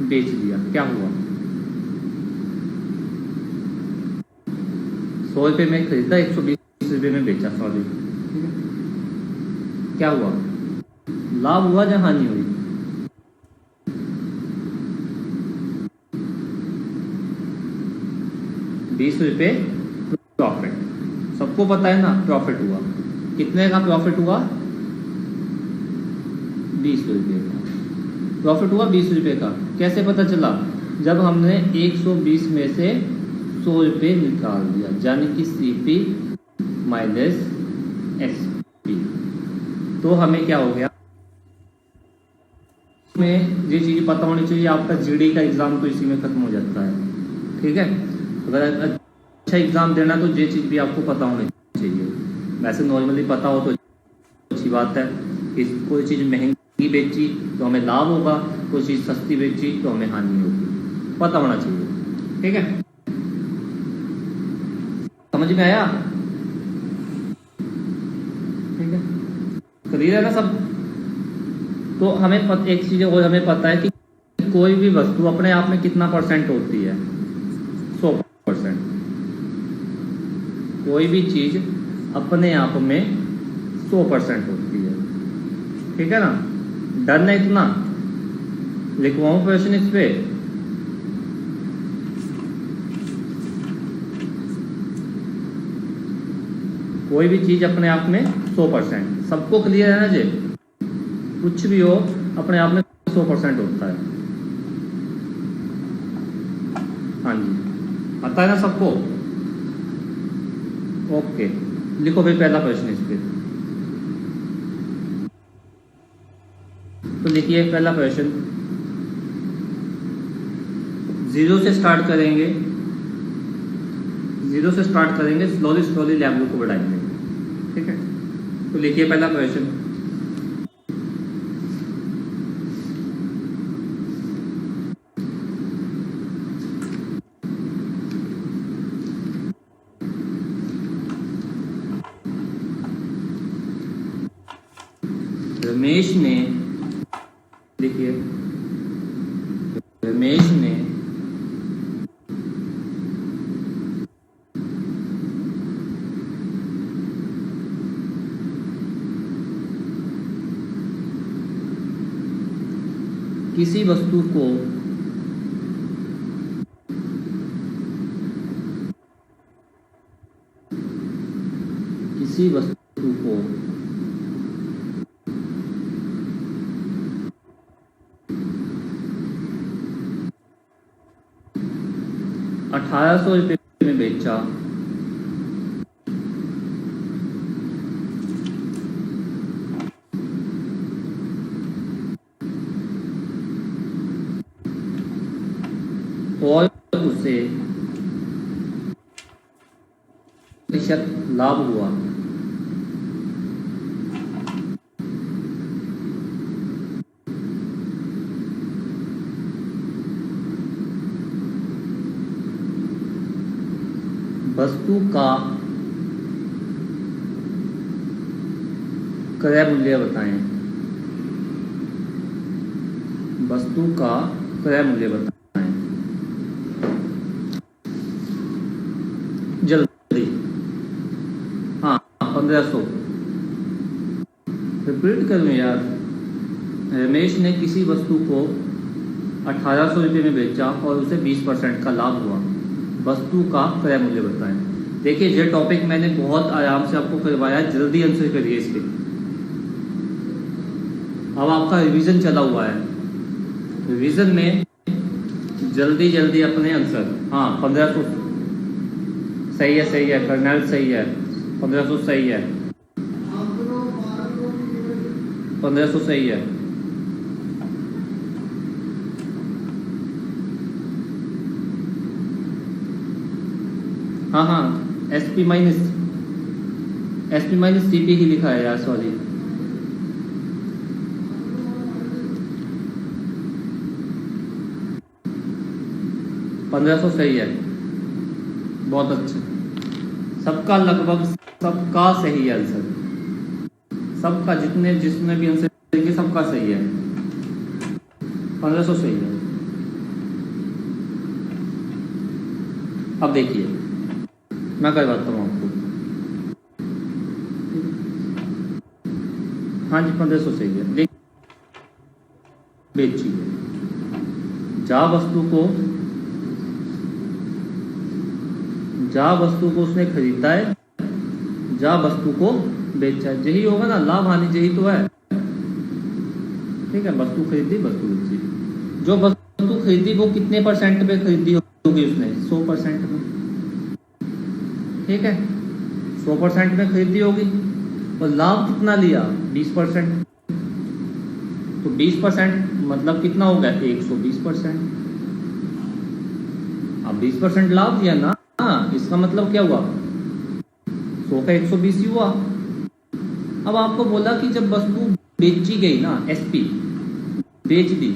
बेच दिया, क्या हुआ? 100 रुपये में खरीदा, 120 रुपये में बेचा, सॉरी, ठीक है। क्या हुआ? लाभ हुआ या हानि हुई? 20 रुपये प्रॉफिट। सबको पता है ना, प्रॉफिट हुआ। कितने का प्रॉफिट हुआ? 20 रुपये का प्रॉफिट हुआ। 20 रुपये का कैसे पता चला? जब हमने 120 में से 100 रुपये निकाल दिया, यानी कि CP माइनस SP। तो हमें क्या हो गया? में ये चीज़ पता होनी चाहिए। आपका GD का एग्ज़ाम तो इसी में ख़त्म हो जाता है, ठीक है। अगर अच्छा एग्ज़ाम देना तो ये चीज़ भी आपको पता होनी चाहिए। वैसे नॉर्मली पता हो तो अच्छी बात है कि कोई चीज़ महंगी बेची तो हमें लाभ होगा, कोई चीज़ सस्ती बेची तो हमें हानि होगी, पता होना चाहिए, ठीक है। समझ में आया? ठीक है, क्लियर है ना सब? तो हमें एक चीज़ और हमें पता है कि कोई भी वस्तु अपने आप में कितना परसेंट होती है? 100%। कोई भी चीज़ अपने आप में 100% होती है, ठीक है ना। डन है इतना? लिखवाऊं क्वेश्चन इस पे? कोई भी चीज़ अपने आप में 100%, सबको क्लियर है ना जी? कुछ भी हो अपने आप में 100% होता है। हाँ जी, आता है ना सबको? ओके, लिखो भाई पहला क्वेश्चन इस पे। तो लिखिए पहला क्वेश्चन, 0 से स्टार्ट करेंगे, 0 से स्टार्ट करेंगे, स्लोली स्लोली लेवल को बढ़ाएंगे, ठीक है। तो लिखिए पहला क्वेश्चन, रमेश ने, देखिए रमेश ने किसी वस्तु को किसी वस्तु को 1800 रुपये में बेचा, और उसे प्रतिशत लाभ हुआ। वस्तु का क्रय मूल्य बताएं। वस्तु का क्रय मूल्य बताएं जल्दी। हाँ, 1500। रिपीट करूँ यार? रमेश ने किसी वस्तु को 1800 रुपये में बेचा और उसे 20% का लाभ हुआ। वस्तु का क्रय मूल्य बताएं। देखिए ये टॉपिक मैंने बहुत आराम से आपको करवाया है, जल्दी आंसर करिए इसके। अब आपका रिवीजन चला हुआ है, रिवीजन में जल्दी जल्दी अपने आंसर। हाँ 1500 सही है, सही है कर्नल, सही है 1500 सही है, 1500 सही है। हाँ हाँ, SP माइनस CP ही लिखा है यार, सॉरी। $1500 सही है, बहुत अच्छा। सबका लगभग सबका सही है आंसर, सबका जितने जिसने भी आंसर देंगे सबका सही है। 1500 सही है। अब देखिए मैं करवाता हूँ आपको। हाँ जी 1500 सही है। देखिए बेची है, जा वस्तु को उसने खरीदा है, जा वस्तु को बेचा है, यही होगा ना, लाभ हानि यही तो है। ठीक है, वस्तु खरीदी वस्तु बेची। जो वस्तु खरीदी वो कितने % पे खरीदी होगी उसने? 100% में। ठीक है, 100% में खरीदी होगी। और लाभ कितना लिया? 20%। तो 20% मतलब कितना हो गया? 120%। अब 20% लाभ दिया ना, इसका मतलब क्या हुआ? 100 का 120 ही हुआ। अब आपको बोला कि जब वस्तु बेची गई ना, SP बेच दी,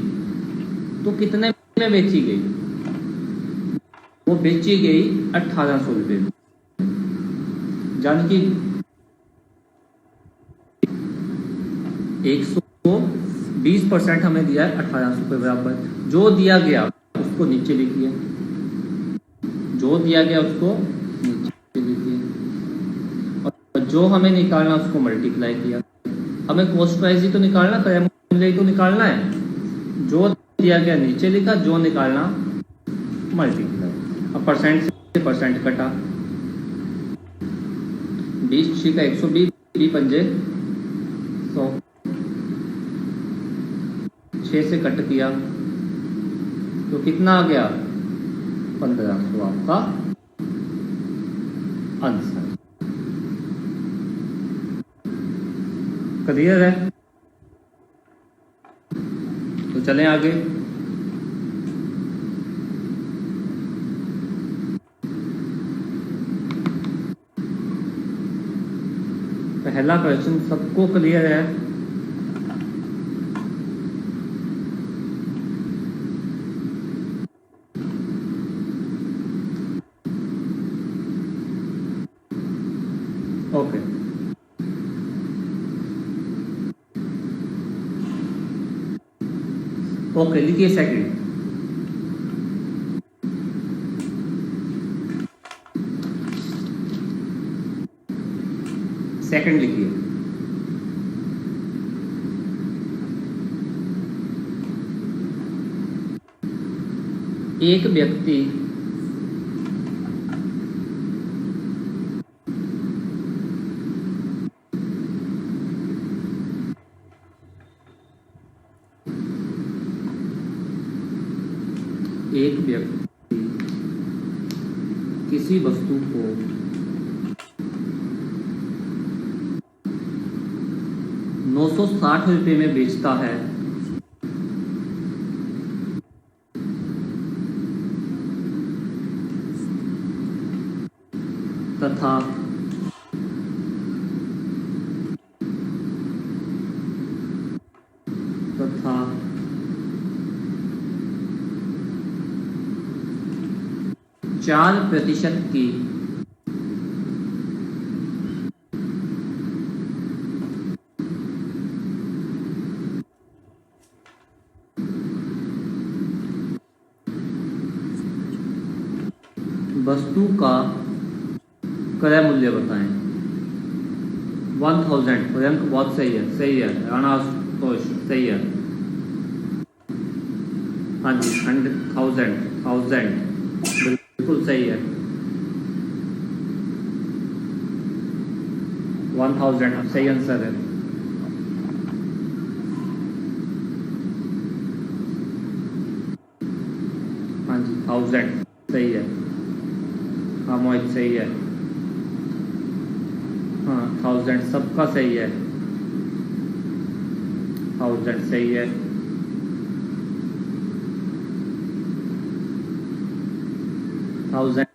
तो कितने में बेची गई? वो बेची गई 1800 रुपये में, यानी कि 120% हमें दिया है 1800 रुपये बराबर। जो दिया गया उसको नीचे लिखिए, जो दिया गया उसको नीचे लिखिए, और जो हमें निकालना उसको मल्टीप्लाई किया। हमें कॉस्ट प्राइस ही तो निकालना, क्रय मूल्य ही तो निकालना है। जो दिया गया नीचे लिखा, जो निकालना मल्टीप्लाई। अब परसेंट से परसेंट कटा, 20 का 120, 3 पंजे 100, 6 से कट किया तो कितना आ गया? 1500 आपका आंसर। क्लियर है? तो चलें आगे। पहला क्वेश्चन सबको क्लियर है? ओके, ओके लिखिए सेकंड। सेकंड लिखिए। एक व्यक्ति किसी वस्तु को 960 रुपये में बेचता है, तथा तथा 4% की वस्तु का क्रय मूल्य बताएं। 1000। रंक बहुत सही है, सही है राणा आशुतोष, सही है। हाँ जी 1000 बिल्कुल सही है। 1000 सही आंसर है। हाँ जी 1000 सही है। हाँ मोहित सही है। हाँ 1000 सबका सही है। 1000 सही है। 1000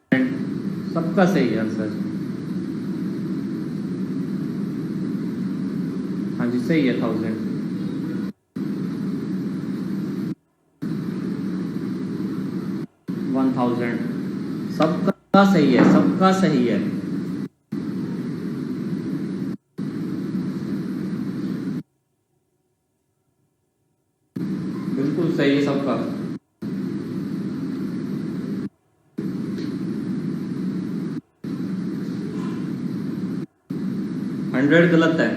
सबका सही है आंसर। हाँ जी सही है 1000। 1000 सबका सही है, सबका सही है। बिल्कुल सही है सबका। 100 गलत है।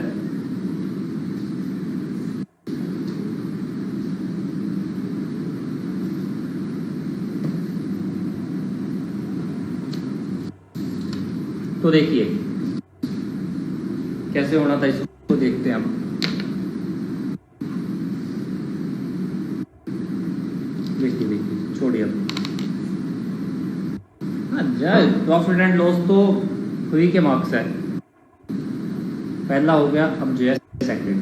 तो देखिए कैसे होना था, इसको देखते हैं हम। देखिए छोड़िए अब। प्रॉफिट एंड लॉस तो फ्री के मार्क्स है, पहला हो गया। अब जो है सेकंड,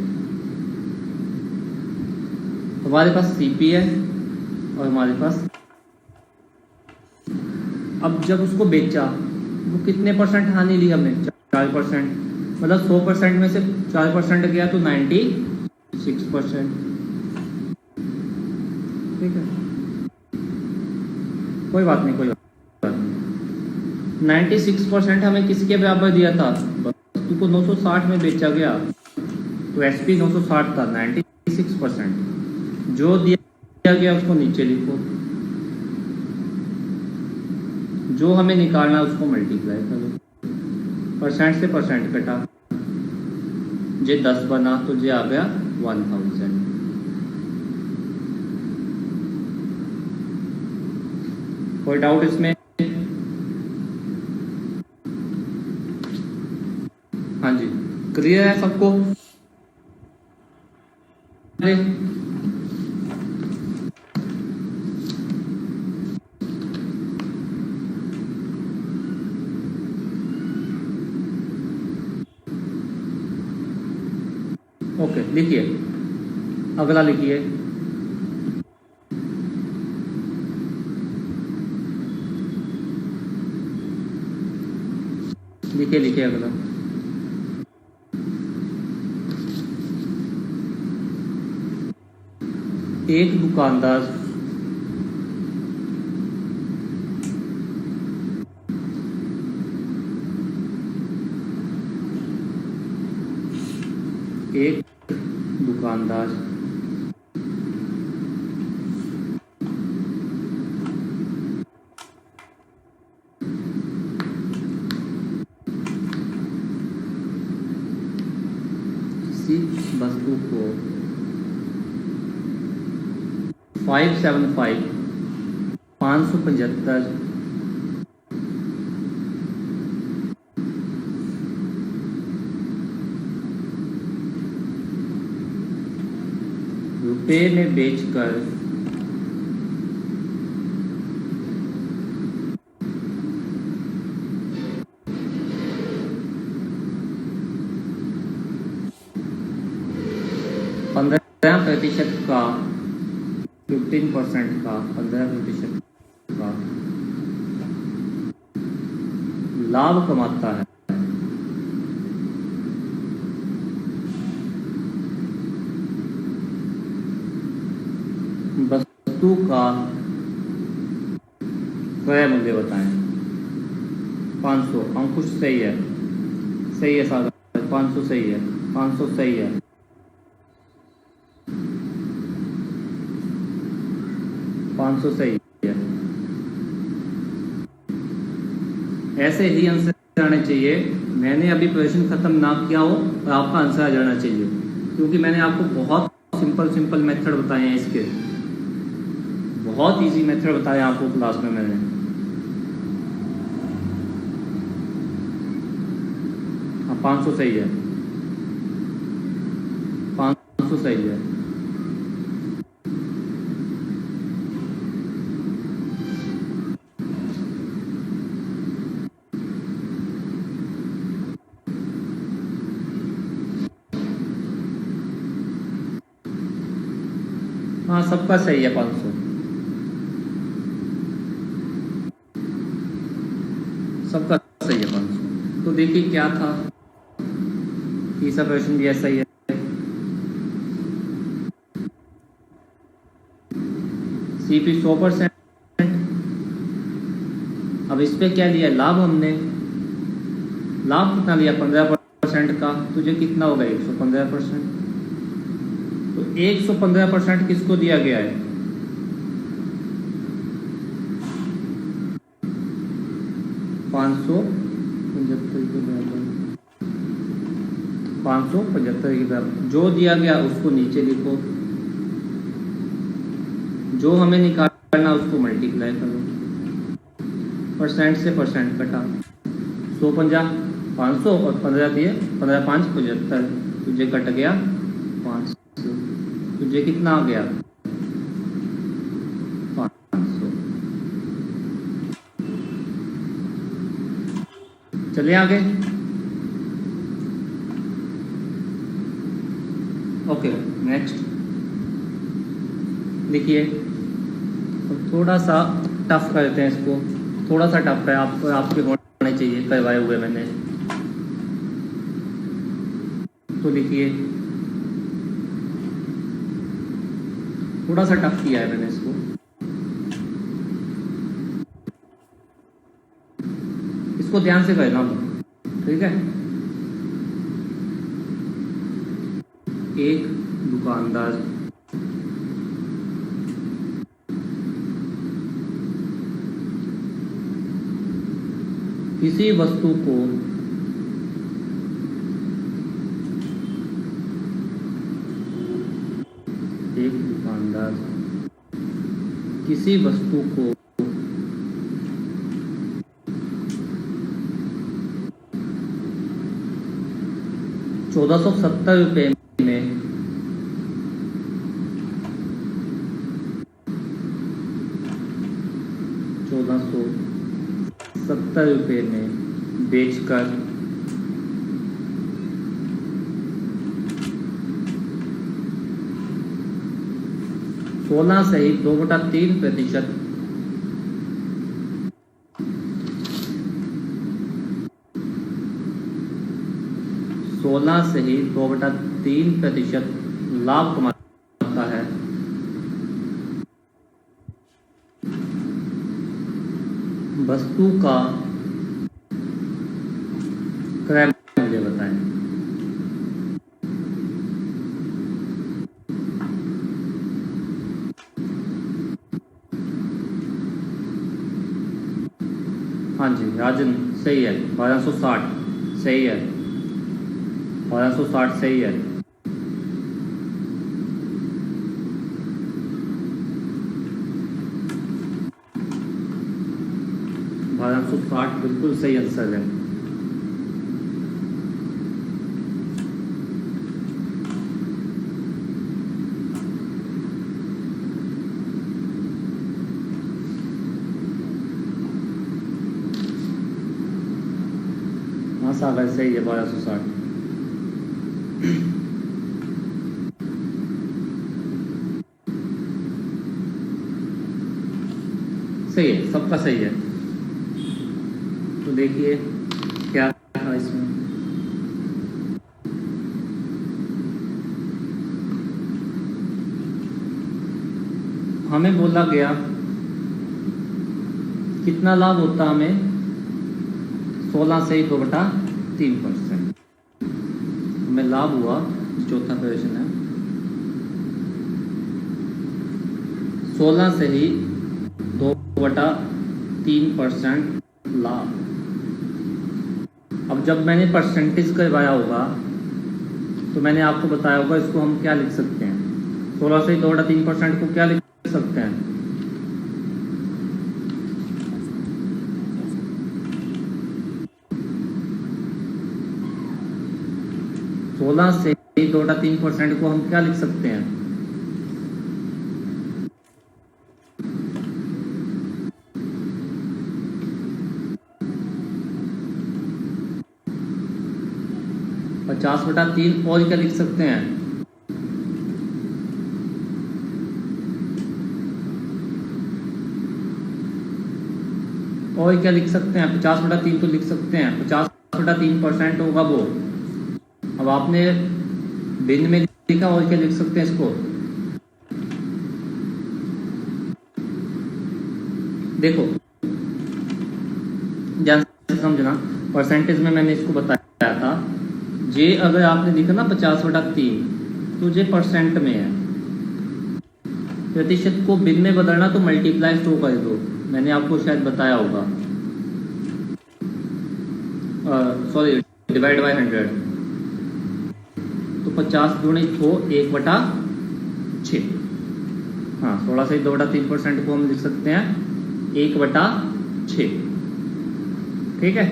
हमारे पास सीपी है और हमारे पास, अब जब उसको बेचा वो कितने परसेंट हानि ली हमने, 4%। मतलब 100% में से 4% गया तो 96%। ठीक है, कोई बात नहीं, कोई बात नहीं। 96% हमें किसके बराबर दिया था, वस्तु को 960 में बेचा गया, तो एसपी 960 था। 96% जो दिया गया उसको नीचे लिखो, जो हमें निकालना है उसको मल्टीप्लाई करो, परसेंट से परसेंट कटा, जे 10 बना तो जे आ गया 1000। कोई डाउट इसमें? हाँ जी, क्लियर है सबको? ओके, लिखिए, अगला लिखिए। लिखिए अगला। एक दुकानदार किसी वस्तु को 575 रुपए में बेचकर %15 का, 15% का, 15% का लाभ कमाता है, वस्तु का क्रय मूल्य बताएं। 500, अंकुश सही है, सही है सागर, 500 सही है, 500 सही है। 500 सही है। ऐसे ही आंसर आने चाहिए। मैंने अभी प्रश्न खत्म ना किया हो और आपका आंसर आ जाना चाहिए, क्योंकि मैंने आपको बहुत सिंपल मेथड बताए हैं इसके, बहुत इजी मेथड बताया आपको क्लास में मैंने। हाँ, 500 सही है, 500 सही है। हाँ, सबका सही है 500, सबका सही है 500। तो देखिए क्या था, तीसरा प्रश्न भी ऐसा ही है। सीपी 100%। अब इस पे क्या लिया लाभ हमने, लाभ कितना लिया 15% का, तुझे कितना होगा 115%। तो 115% किसको दिया गया है, 575 के बराबर। 575 की तरफ जो दिया गया उसको नीचे लिखो, जो हमें निकालना उसको मल्टीप्लाई करो, परसेंट से परसेंट कटा, 150 500 और 15 दिए, 15 5 75, तुझे कट गया 500, तुझे कितना आ गया 500। चलिए आगे। ओके नेक्स्ट देखिए, थोड़ा सा टफ करते हैं इसको, थोड़ा सा टफ है, आपके होने चाहिए करवाए हुए मैंने। तो देखिए थोड़ा सा टफ किया है मैंने इसको, इसको ध्यान से करना, ठीक है। एक दुकानदार किसी वस्तु को किसी वस्तु को 1470 रुपये में 1470 रुपये में बेचकर 16 सहित 2/3%, 16 सहित 2/3% लाभ कमाता है, वस्तु का क्रय मूल्य बताएं। हाँ जी राजन सही है, 1260 सही है, 1260 सही है। बिल्कुल सही आंसर है। हाँ सागर सही है, 1260 सही है, सबका सही है। तो देखिए क्या था इसमें, हमें बोला गया कितना लाभ होता हमें, 16 से 2/3%। हमें लाभ हुआ, चौथा क्वेश्चन है, 16 से ही 2/3% लाभ। अब जब मैंने परसेंटेज करवाया होगा तो मैंने आपको बताया होगा इसको हम क्या लिख सकते हैं, 16 से 2/3% को क्या लिख सकते हैं, सोलह से 2/3% को हम क्या लिख सकते हैं, पचास बटा 3 और क्या लिख सकते हैं, और क्या लिख सकते हैं, 50/3 तो लिख सकते हैं, 50/3% होगा वो। अब आपने भिन्न में लिखा, और क्या लिख सकते हैं इसको, देखो ध्यान से समझना, परसेंटेज में मैंने इसको बताया था, जे अगर आपने लिखा ना 50/3 तो जे परसेंट में है, प्रतिशत को भिन्न में बदलना तो मल्टीप्लाई टू कर दो, मैंने आपको शायद बताया होगा, सॉरी डिवाइड बाय 100। 50 गुणित हो 1/6। हाँ, 16 से 2/3% को हम लिख सकते हैं 1/6। ठीक है,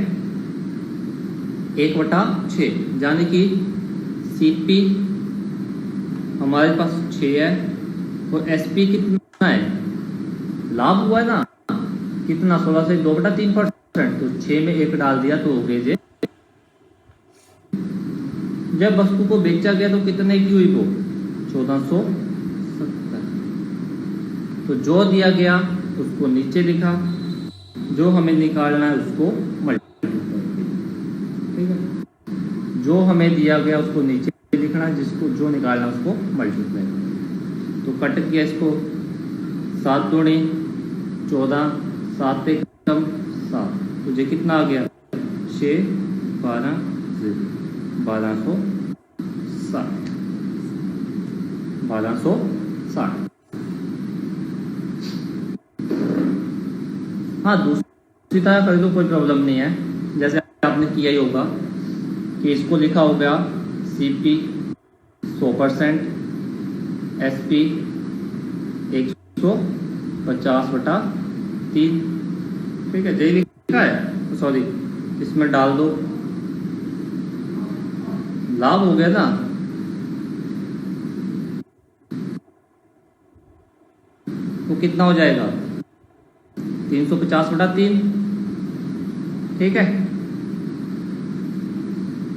1/6, यानी कि CP हमारे पास 6 है और SP कितना है, लाभ हुआ है ना कितना, 16 से 2/3%, तो 6 में 1 डाल दिया तो हो गए। जब वस्तु को बेचा गया तो कितने की हुई वो, 1470। तो जो दिया गया उसको नीचे लिखा, जो हमें निकालना है उसको मल्टीप्लाई। ठीक है, जो हमें दिया गया उसको नीचे लिखना है, जिसको जो निकालना है उसको मल्टीप्लाई। तो कट किया इसको, 7 दूनी 14, 7 पे कम 7, तो ये कितना आ गया, 6 12 1260। हाँ, दूसरी तरह कर दो, कोई प्रॉब्लम नहीं है। जैसे आपने किया ही होगा कि इसको लिखा हो गया CP 100%, SP 150/3। ठीक है, यही लिखा है, सॉरी इसमें डाल दो, लाभ हो गया ना, तो कितना हो जाएगा 350/3। ठीक है,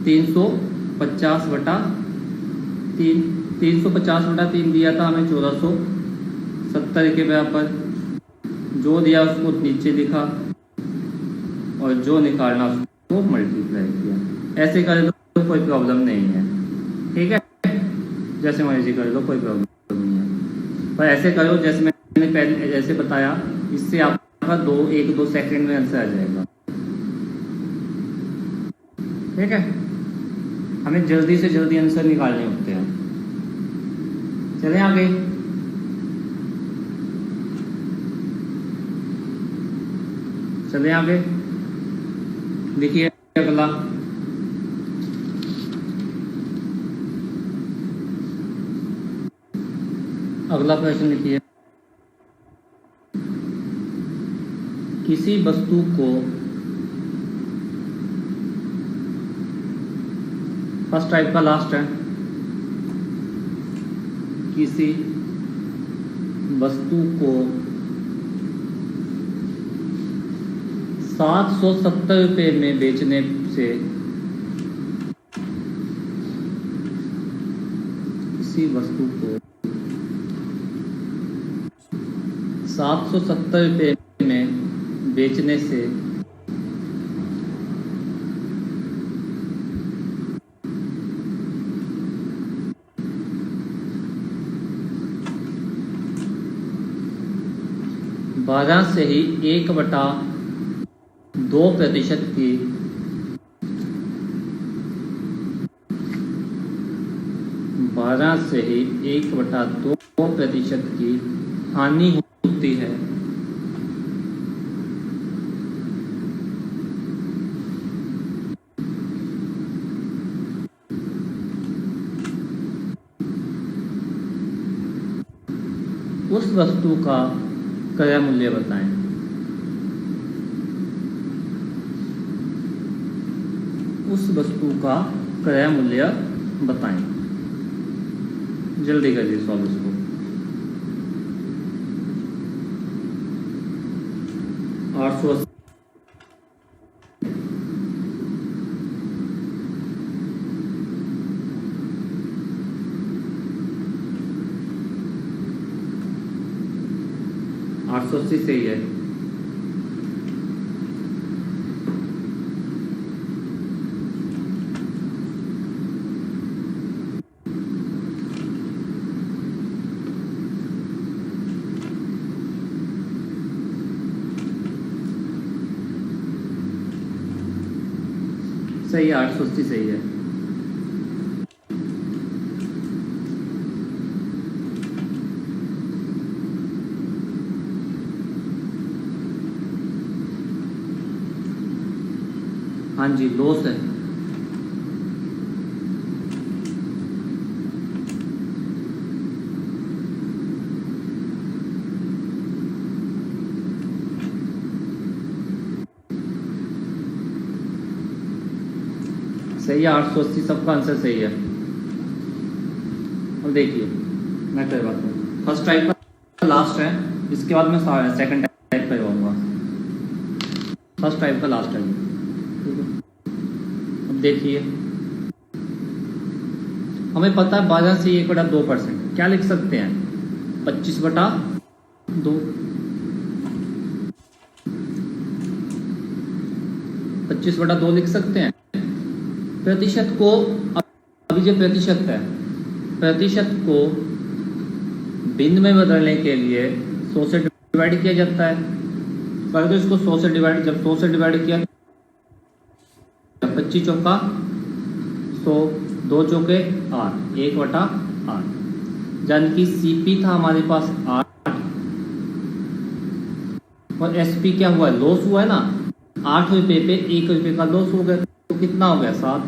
350/3, 350/3 दिया था हमें 1470 के बराबर। जो दिया उसको नीचे लिखा और जो निकालना उसको मल्टीप्लाई किया। ऐसे कर दो, कोई प्रॉब्लम नहीं है। ठीक है, जैसे मर्जी कर लो, कोई प्रॉब्लम नहीं है। पर ऐसे करो जैसे मैंने पहले जैसे बताया, इससे आपका 1-2 सेकंड में आंसर आ जाएगा। ठीक है, हमें जल्दी से जल्दी आंसर निकालने होते हैं। चलें आगे। चलें आगे, देखिए अगला। अगला प्रश्न लिखिए, किसी वस्तु को, फर्स्ट टाइप का लास्ट है, किसी वस्तु को 770 रुपये में बेचने से, किसी वस्तु को 770 रुपये में बेचने से बाजार से ही 1/2% की बाजार से ही 1/2% की हानि होती है, उस वस्तु का क्रय मूल्य बताएं। उस वस्तु का क्रय मूल्य बताएं। जल्दी करिए सॉल्व इसको। 880, 880 सही है। सही है, 880 सही है। हाँ जी, लॉस है। सही है, 880 सबका आंसर सही है। और देखिए मैं करवाता हूँ, फर्स्ट टाइप का लास्ट है, इसके बाद मैं सेकंड टाइप करवाऊंगा। फर्स्ट टाइप का लास्ट है, ठीक है। अब देखिए हमें पता है 12 से 1/2%, क्या लिख सकते हैं 25/2, 25/2 लिख सकते हैं। प्रतिशत को, अभी जो प्रतिशत है, प्रतिशत को भिन्न में बदलने के लिए 100 से डिवाइड किया जाता है। पहले तो इसको 100 से डिवाइड, जब 100 से डिवाइड किया 25 चौका 100, 2 चौके 8, 1/8, यानी कि CP था हमारे पास 8 और SP क्या हुआ है, लॉस हुआ है ना, 8 रुपये पे 1 रुपये का लॉस हो गया, तो कितना हो गया 7।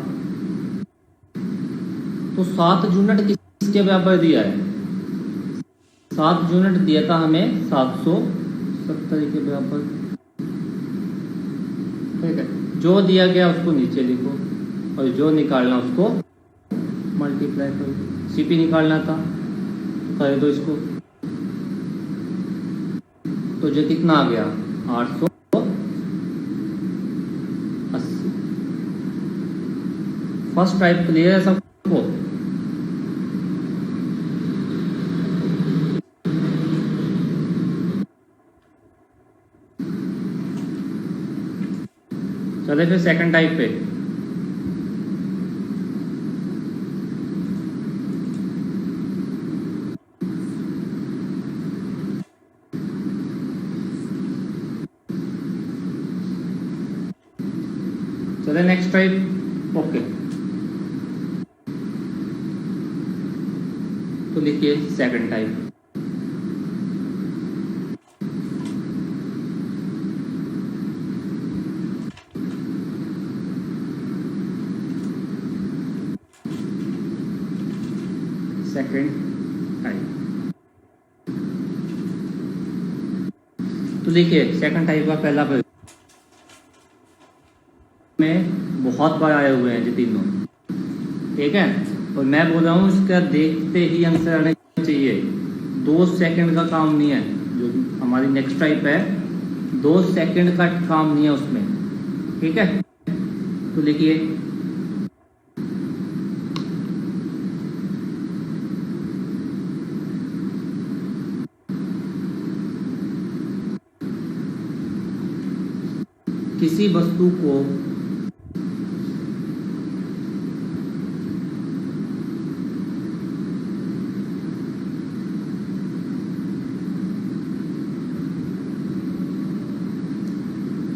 तो 7 यूनिट किसके बराबर दिया है, 7 यूनिट दिया था हमें 770 के बराबर, ठीक है। जो दिया गया उसको नीचे लिखो और जो निकालना उसको मल्टीप्लाई करो। CP निकालना था तो कर दो इसको, तो जो कितना आ गया 880। फर्स्ट टाइप क्लियर है सबको? चले फिर सेकंड टाइप पे। चले नेक्स्ट टाइप, ओके। तो लिखिए सेकंड टाइप। सेकंड टाइप, तो देखिए सेकंड टाइप का पहला में बहुत बार आए हुए हैं ये तीनों, ठीक है। और मैं बोल रहा हूँ इसका देखते ही आंसर आने चाहिए, 2 सेकंड का काम नहीं है। जो हमारी नेक्स्ट टाइप है 2 सेकंड का काम नहीं है उसमें, ठीक है। तो लिखिए किसी वस्तु को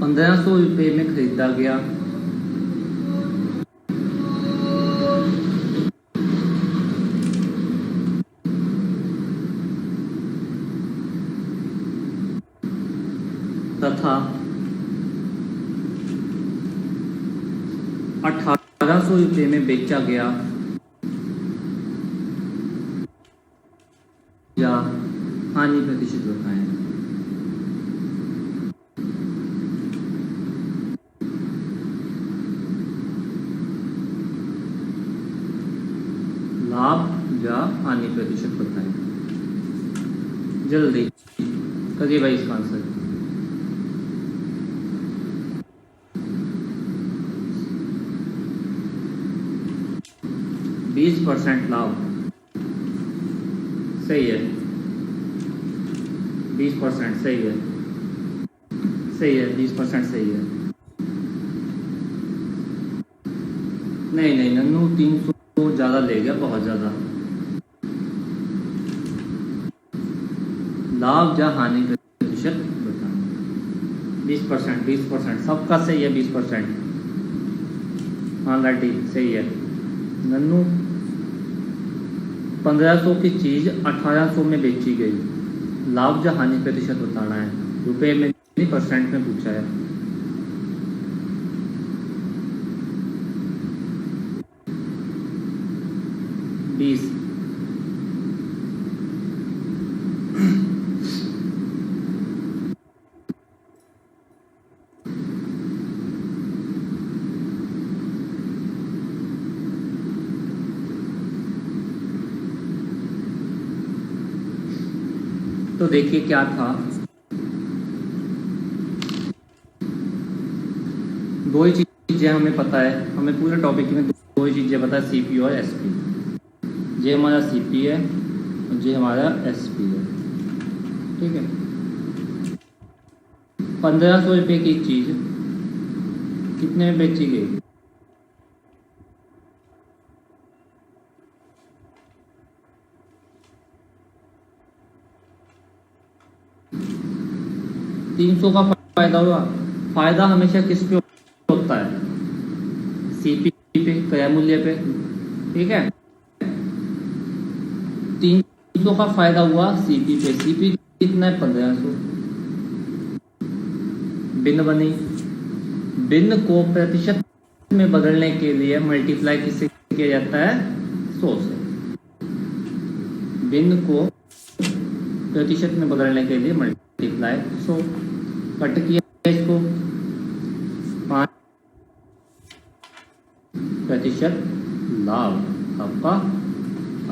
₹1500 में खरीदा गया, तथा 1800 में बेचा गया, या हानि प्रतिशत बताएं। लाभ या हानि प्रतिशत बताएं, जल्दी करिए भाई इसका आंसर। %20 लाभ, सही है। 20% सही है, सही है, 20% सही है। नहीं नहीं नन्नू 300 ज़्यादा ले गया, बहुत ज़्यादा। लाभ या हानि प्रतिशत बताना, 20%, 20% सबका सही है, 20%। हाँ लाडी सही है। नन्नू 1500 की चीज़ 1800 में बेची गई, लाभ या हानि प्रतिशत बताना है, रुपए में नहीं परसेंट में पूछा है। बीस, तो देखिए क्या था, दो ही चीज़ें हमें पता है, हमें पूरे टॉपिक में दो ही चीज़ें पता है, सीपी और एसपी। ये हमारा सीपी है और ये हमारा एसपी है। ठीक है, 1500 रुपये की एक चीज़ कितने में बेची गई? 300 का फायदा हुआ। फायदा हमेशा किस पे होता है? सीपी पे, क्रय मूल्य पे। ठीक है, 300 का फायदा हुआ सीपी पे। सीपी कितना है? 1500। भिन्न बनी, भिन्न को प्रतिशत में बदलने के लिए मल्टीप्लाई किससे किया जाता है? 100 से। भिन्न को प्रतिशत में बदलने के लिए मल्टीप्लाई 100, कट किया इसको 5% लाभ आपका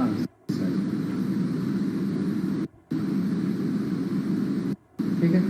आंसर। ठीक है,